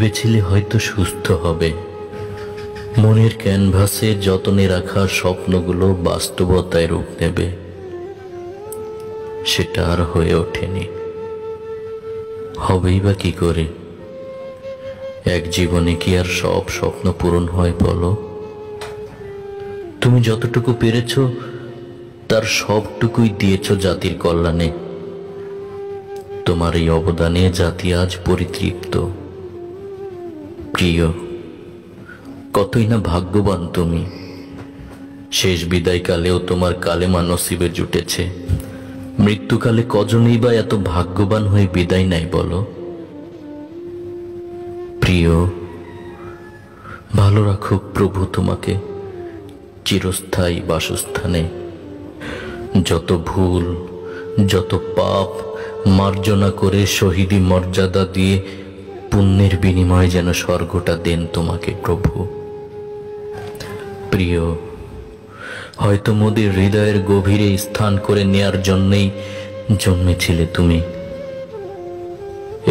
ভেবেছিলে হয়তো সুস্থ হবে, মনের ক্যানভাসে যতনে রাখা স্বপ্নগুলো বাস্তবতায় রূপ নেবে, সেটা আর হয়ে ওঠেনি। হবেই বা কি করে? এক জীবনে কি আর সব স্বপ্ন পূরণ হয় বলো? তুমি যতটুকু পেরেছ তার সবটুকুই দিয়েছ জাতির কল্যাণে। তোমার এই অবদানে জাতি আজ পরিতৃপ্ত। প্রিয়, কতই না ভাগ্যবান তুমি। শেষ বিদায়কালেও তোমার কালেমা নসিবে জুটেছে। মৃত্যুকালে কজনেই বা এত ভাগ্যবান হয়ে বিদায় নাই বলো? প্রিয়, ভালো রাখুক প্রভু তোমাকে চিরস্থায়ী বাসস্থানে। যত ভুল, যত পাপ মার্জনা করে শহীদি মর্যাদা দিয়ে পুণ্যের বিনিময়ে যেন স্বর্গটা দেন তোমাকে প্রভু। প্রিয়, হয়তো মোদের হৃদয়ের গভীরে স্থান করে নেয়ার জন্যই জন্মেছিলে তুমি।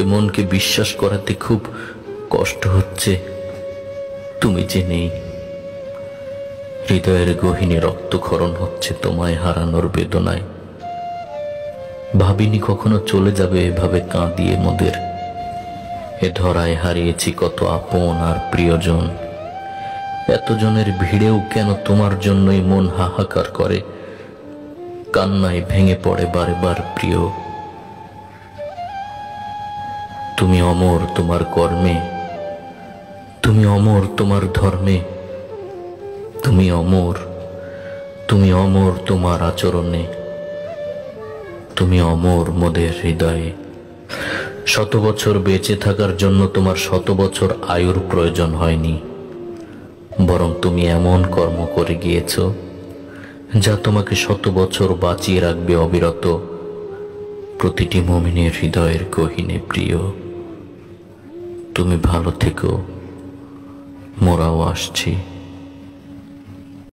এ মনকে বিশ্বাস করাতে খুব কষ্ট হচ্ছে তুমি যে নেই। হৃদয়ের গহীনে রক্তক্ষরণ হচ্ছে তোমায় হারানোর বেদনায়। ভাবিনি কখনো চলে যাবে এভাবে কাঁদিয়ে মোদের। এ ধরায় হারিয়েছি কত আপন আর প্রিয়জন। এতজনের ভিড়েও কেন তোমার জন্যই মন হাহাকার করে, কান্নায় ভেঙে পড়ে বারে বার প্রিয়। তুমি অমর তোমার কর্মে, তুমি অমর তোমার ধর্মে, তুমি অমর, তুমি অমর তোমার আচরণে, তুমি অমর মোদের হৃদয়ে। শত বছর বেঁচে থাকার জন্য তোমার শত বছর আয়ুর প্রয়োজন হয়নি, বরং তুমি এমন কর্ম করে গিয়েছ যা তোমাকে শত বছর বাঁচিয়ে রাখবে অবিরত প্রতিটি মুমিনের হৃদয়ের গহীনে। প্রিয়, তুমি ভালো থেকো, মোরাও আসছি।